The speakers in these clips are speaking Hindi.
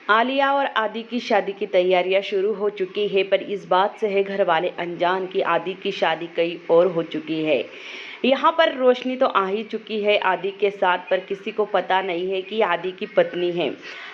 आलिया और आदि की शादी की तैयारियां शुरू हो चुकी है, पर इस बात से है घर वाले अनजान कि आदि की शादी कहीं और हो चुकी है। यहाँ पर रोशनी तो आ ही चुकी है आदि के साथ, पर किसी को पता नहीं है कि आदि की पत्नी है।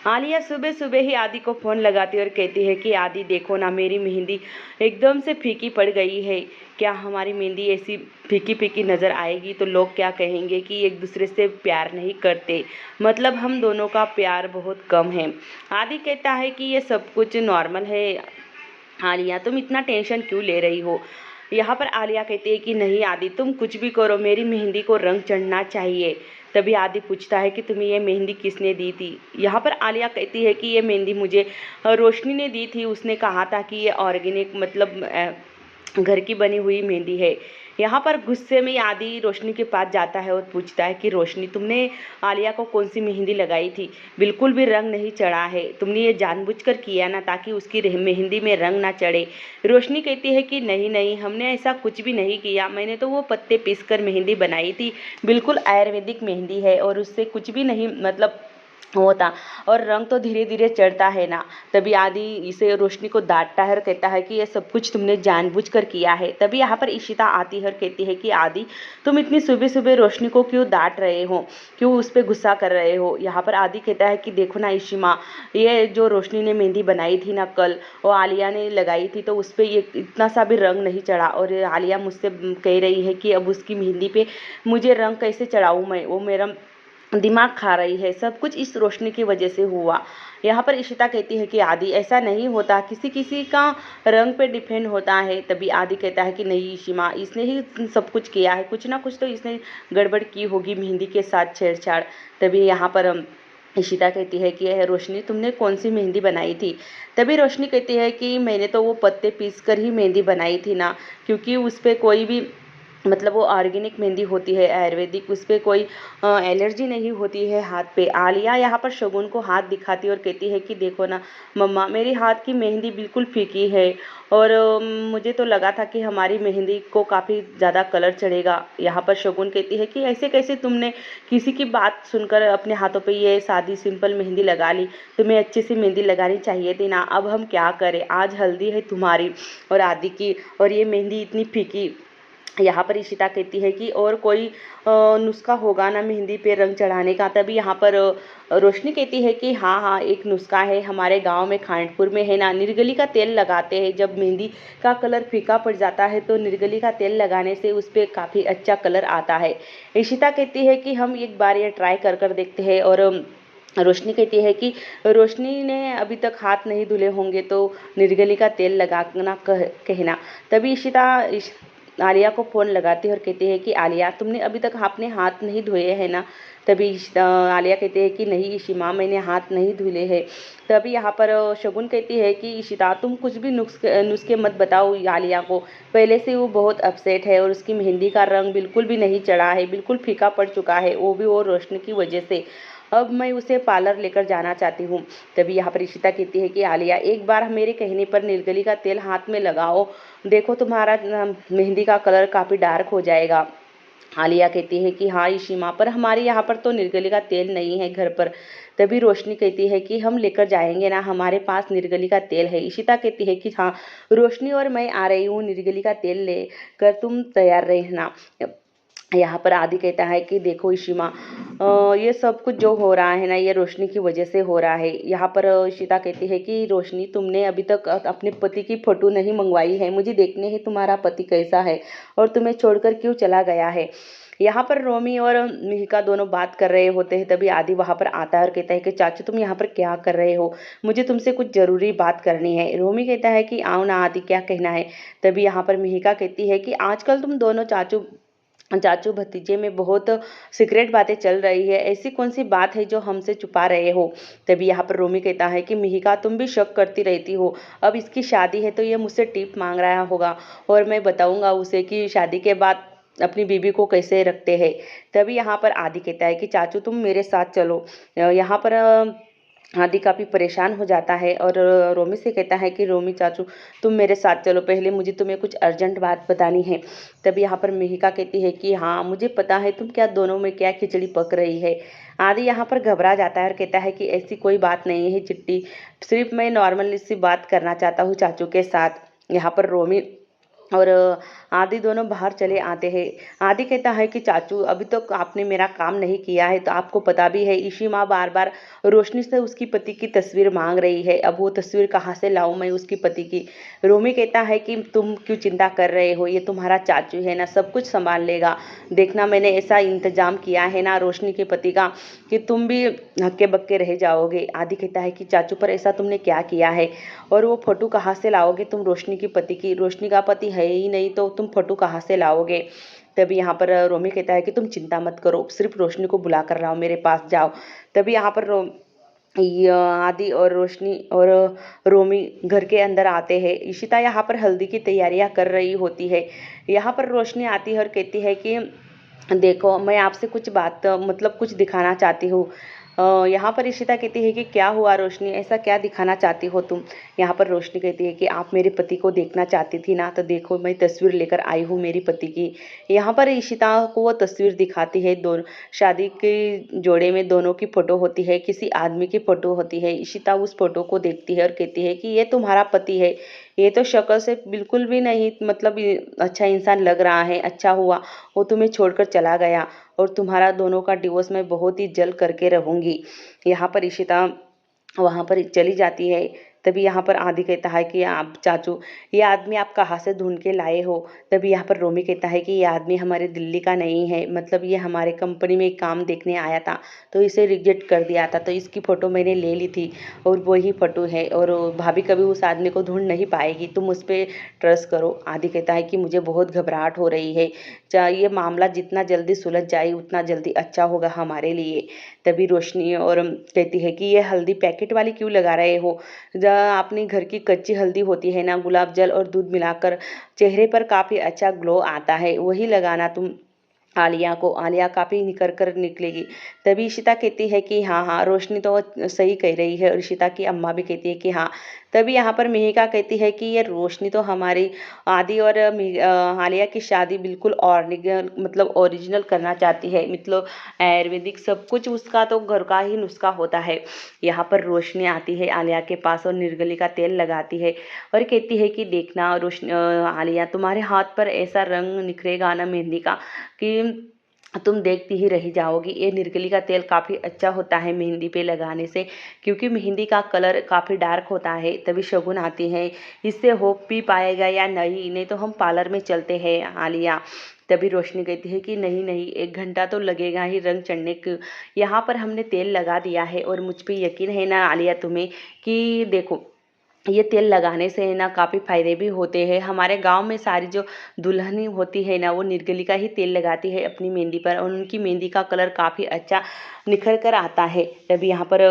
आलिया सुबह सुबह ही आदि को फ़ोन लगाती है और कहती है कि आदि देखो ना, मेरी मेहंदी एकदम से फीकी पड़ गई है। क्या हमारी मेहंदी ऐसी फीकी फीकी नज़र आएगी तो लोग क्या कहेंगे कि एक दूसरे से प्यार नहीं करते, मतलब हम दोनों का प्यार बहुत कम है। आदि कहता है कि ये सब कुछ नॉर्मल है आलिया, तुम इतना टेंशन क्यों ले रही हो। यहाँ पर आलिया कहती है कि नहीं आदि, तुम कुछ भी करो, मेरी मेहंदी को रंग चढ़ना चाहिए। तभी आदि पूछता है कि तुम्हें ये मेहंदी किसने दी थी। यहाँ पर आलिया कहती है कि ये मेहंदी मुझे रोशनी ने दी थी, उसने कहा था कि ये ऑर्गेनिक मतलब घर की बनी हुई मेहंदी है। यहाँ पर गुस्से में आदि रोशनी के पास जाता है और पूछता है कि रोशनी, तुमने आलिया को कौन सी मेहंदी लगाई थी, बिल्कुल भी रंग नहीं चढ़ा है, तुमने ये जानबूझकर किया ना ताकि उसकी मेहंदी में रंग ना चढ़े। रोशनी कहती है कि नहीं नहीं, हमने ऐसा कुछ भी नहीं किया, मैंने तो वो पत्ते पीस कर मेहंदी बनाई थी, बिल्कुल आयुर्वेदिक मेहंदी है और उससे कुछ भी नहीं मतलब होता, और रंग तो धीरे धीरे चढ़ता है ना। तभी आदि इसे रोशनी को डांटता है और कहता है कि ये सब कुछ तुमने जानबूझकर किया है। तभी यहाँ पर इशिता आती है और कहती है कि आदि, तुम इतनी सुबह सुबह रोशनी को क्यों डांट रहे हो, क्यों उस पर गुस्सा कर रहे हो। यहाँ पर आदि कहता है कि देखो ना इशिमा, ये जो रोशनी ने मेहंदी बनाई थी ना कल, वो आलिया ने लगाई थी, तो उस पर ये इतना सा भी रंग नहीं चढ़ा, और आलिया मुझसे कह रही है कि अब उसकी मेहंदी पे मुझे रंग कैसे चढ़ाऊँ मैं, वो मेरा दिमाग खा रही है, सब कुछ इस रोशनी की वजह से हुआ। यहाँ पर इशिता कहती है कि आदि ऐसा नहीं होता, किसी किसी का रंग पे डिपेंड होता है। तभी आदि कहता है कि नहीं इशिमा, इसने ही सब कुछ किया है, कुछ ना कुछ तो इसने गड़बड़ की होगी मेहंदी के साथ छेड़छाड़। तभी यहाँ पर इशिता कहती है कि यह रोशनी, तुमने कौन सी मेहंदी बनाई थी। तभी रोशनी कहती है कि मैंने तो वो पत्ते पीस कर ही मेहंदी बनाई थी ना, क्योंकि उस पर कोई भी मतलब वो ऑर्गेनिक मेहंदी होती है आयुर्वेदिक, उस पर कोई एलर्जी नहीं होती है हाथ पे। आलिया यहाँ पर शगुन को हाथ दिखाती है और कहती है कि देखो ना मम्मा, मेरी हाथ की मेहंदी बिल्कुल फीकी है, और मुझे तो लगा था कि हमारी मेहंदी को काफ़ी ज़्यादा कलर चढ़ेगा। यहाँ पर शगुन कहती है कि ऐसे कैसे तुमने किसी की बात सुनकर अपने हाथों पे ये सादी सिंपल मेहंदी लगा ली, तुम्हें अच्छी सी मेहंदी लगानी चाहिए थी ना। अब हम क्या करें, आज हल्दी है तुम्हारी और आदि की, और ये मेहंदी इतनी फीकी। यहाँ पर इशिता कहती है कि और कोई नुस्खा होगा ना मेहंदी पे रंग चढ़ाने का। तभी यहाँ पर रोशनी कहती है कि हाँ हाँ, एक नुस्खा है, हमारे गांव में खांडपुर में है ना, निर्गली का तेल लगाते हैं, जब मेहंदी का कलर फीका पड़ जाता है तो निर्गली का तेल लगाने से उस पर काफ़ी अच्छा कलर आता है। इशिता कहती है कि हम एक बार ये ट्राई कर कर देखते हैं, और रोशनी कहती है कि रोशनी ने अभी तक हाथ नहीं धुले होंगे तो निर्गली का तेल लगाना कहना। तभी इशिता आलिया को फ़ोन लगाती है और कहती है कि आलिया, तुमने अभी तक अपने हाथ नहीं धोए हैं ना। तभी आलिया कहती है कि नहीं इशिमा, मैंने हाथ नहीं धुले हैं। तभी यहाँ पर शगुन कहती है कि इशिता, तुम कुछ भी नुस्खे नुस्खे मत बताओ आलिया को, पहले से वो बहुत अपसेट है और उसकी मेहंदी का रंग बिल्कुल भी नहीं चढ़ा है, बिल्कुल फीका पड़ चुका है, वो भी वो रोशनी की वजह से। अब मैं उसे पार्लर लेकर जाना चाहती हूँ। तभी यहाँ पर इशिता कहती है कि आलिया, एक बार मेरे कहने पर निर्गली का तेल हाथ में लगाओ, देखो तुम्हारा मेहंदी का कलर काफ़ी डार्क हो जाएगा। आलिया कहती है कि हाँ इशिमा, पर हमारे यहाँ पर तो निर्गली का तेल नहीं है घर पर। तभी रोशनी कहती है कि हम लेकर जाएंगे ना, हमारे पास निर्गली का तेल है। इशिता कहती है कि हाँ रोशनी और मैं आ रही हूँ, निर्गली का तेल लेकर तुम तैयार रहना। यहाँ पर आदि कहता है कि देखो इशिमा, ये सब कुछ जो हो रहा है ना, ये रोशनी की वजह से हो रहा है। यहाँ पर इशिता कहती है कि रोशनी, तुमने अभी तक अपने पति की फ़ोटो नहीं मंगवाई है, मुझे देखने है तुम्हारा पति कैसा है और तुम्हें छोड़कर क्यों चला गया है। यहाँ पर रोमी और मिहिका दोनों बात कर रहे होते हैं। तभी आदि वहाँ पर आता है और कहता है कि चाचू, तुम यहाँ पर क्या कर रहे हो, मुझे तुमसे कुछ ज़रूरी बात करनी है। रोमी कहता है कि आओ ना आदि, क्या कहना है। तभी यहाँ पर मिहिका कहती है कि आजकल तुम दोनों चाचू चाचू भतीजे में बहुत सीक्रेट बातें चल रही है, ऐसी कौन सी बात है जो हमसे छुपा रहे हो। तभी यहाँ पर रोमी कहता है कि मिहिका, तुम भी शक करती रहती हो, अब इसकी शादी है तो ये मुझसे टिप मांग रहा होगा, और मैं बताऊंगा उसे कि शादी के बाद अपनी बीबी को कैसे रखते हैं। तभी यहाँ पर आदि कहता है कि चाचू तुम मेरे साथ चलो। यहाँ पर आदि काफ़ी परेशान हो जाता है और रोमी से कहता है कि रोमी चाचू, तुम मेरे साथ चलो, पहले मुझे तुम्हें कुछ अर्जेंट बात बतानी है। तभी यहाँ पर मिहिका कहती है कि हाँ मुझे पता है तुम क्या दोनों में क्या खिचड़ी पक रही है। आदि यहाँ पर घबरा जाता है और कहता है कि ऐसी कोई बात नहीं है चिट्टी, सिर्फ मैं नॉर्मली सी बात करना चाहता हूँ चाचू के साथ। यहाँ पर रोमी और आदि दोनों बाहर चले आते हैं। आदि कहता है कि चाचू अभी तक आपने मेरा काम नहीं किया है, तो आपको पता भी है इसी माँ बार बार रोशनी से उसकी पति की तस्वीर मांग रही है, अब वो तस्वीर कहाँ से लाऊं मैं उसकी पति की। रोमी कहता है कि तुम क्यों चिंता कर रहे हो, ये तुम्हारा चाचू है ना, सब कुछ संभाल लेगा। देखना मैंने ऐसा इंतजाम किया है ना रोशनी के पति का कि तुम भी हक्के बक्के रह जाओगे। आदि कहता है कि चाचू पर ऐसा तुमने क्या किया है, और वो फोटो कहाँ से लाओगे तुम रोशनी की पति की, रोशनी का पति है ही नहीं तो तुम फोटो कहाँ से लाओगे। तभी यहाँ पर रोमी कहता है कि तुम चिंता मत करो, सिर्फ रोशनी को बुला कर लाओ, मेरे पास जाओ। तभी यहाँ पर आदि और रोशनी और रोमी घर के अंदर आते हैं। इशिता यहाँ पर हल्दी की तैयारियां कर रही होती है। यहाँ पर रोशनी आती है और कहती है कि देखो मैं आपसे कुछ बात मतलब कुछ दिखाना चाहती हूँ। यहाँ पर इशिता कहती है कि क्या हुआ रोशनी, ऐसा क्या दिखाना चाहती हो तुम। यहाँ पर रोशनी कहती है कि आप मेरे पति को देखना चाहती थी ना, तो देखो मैं तस्वीर लेकर आई हूँ मेरी पति की। यहाँ पर इशिता को वो तस्वीर दिखाती है, दोनों शादी के जोड़े में दोनों की फ़ोटो होती है, किसी आदमी की फ़ोटो होती है। इशिता उस फ़ोटो को देखती है और कहती है कि ये तुम्हारा पति है, ये तो शक्ल से बिल्कुल भी नहीं मतलब अच्छा इंसान लग रहा है, अच्छा हुआ वो तुम्हें छोड़कर चला गया, और तुम्हारा दोनों का डिवोर्स मैं बहुत ही जल्द करके रहूँगी। यहाँ पर इशिता वहाँ पर चली जाती है। तभी यहाँ पर आदि कहता है कि आप चाचू ये आदमी आप कहाँ से ढूंढ के लाए हो। तभी यहाँ पर रोमी कहता है कि ये आदमी हमारे दिल्ली का नहीं है, मतलब ये हमारे कंपनी में काम देखने आया था तो इसे रिजेक्ट कर दिया था, तो इसकी फ़ोटो मैंने ले ली थी और वही फ़ोटो है, और भाभी कभी उस आदमी को ढूंढ नहीं पाएगी, तुम उस पर ट्रस्ट करो। आदि कहता है कि मुझे बहुत घबराहट हो रही है, चाहे ये मामला जितना जल्दी सुलझ जाए उतना जल्दी अच्छा होगा हमारे लिए। तभी रोशनी और कहती है कि ये हल्दी पैकेट वाली क्यों लगा रहे हो, अपनी घर की कच्ची हल्दी होती है ना, गुलाब जल और दूध मिलाकर चेहरे पर काफ़ी अच्छा ग्लो आता है, वही लगाना तुम आलिया को, आलिया काफ़ी निखर कर निकलेगी। तभी इशिता कहती है कि हाँ हाँ रोशनी तो सही कह रही है, और इशिता की अम्मा भी कहती है कि हाँ। तभी यहाँ पर मिहिका कहती है कि ये रोशनी तो हमारी आदि और आलिया की शादी बिल्कुल मतलब ओरिजिनल करना चाहती है, मतलब आयुर्वेदिक सब कुछ उसका तो घर का ही नुस्खा होता है। यहाँ पर रोशनी आती है आलिया के पास और निर्गली का तेल लगाती है और कहती है कि देखना रोशनी आलिया तुम्हारे हाथ पर ऐसा रंग निखरेगा ना मेहंदी का कि तुम देखती ही रह जाओगी। ये निर्गली का तेल काफ़ी अच्छा होता है मेहंदी पे लगाने से, क्योंकि मेहंदी का कलर काफ़ी डार्क होता है। तभी शगुन आती है, इससे हो पी पाएगा या नहीं, नहीं तो हम पार्लर में चलते हैं आलिया। तभी रोशनी कहती है कि नहीं नहीं 1 घंटा तो लगेगा ही रंग चढ़ने को, यहाँ पर हमने तेल लगा दिया है और मुझ पे यकीन है ना आलिया तुम्हें कि देखो ये तेल लगाने से है ना काफ़ी फायदे भी होते हैं। हमारे गांव में सारी जो दुल्हनी होती है ना वो निर्गली का ही तेल लगाती है अपनी मेहंदी पर, और उनकी मेहंदी का कलर काफ़ी अच्छा निखर कर आता है। तभी यहाँ पर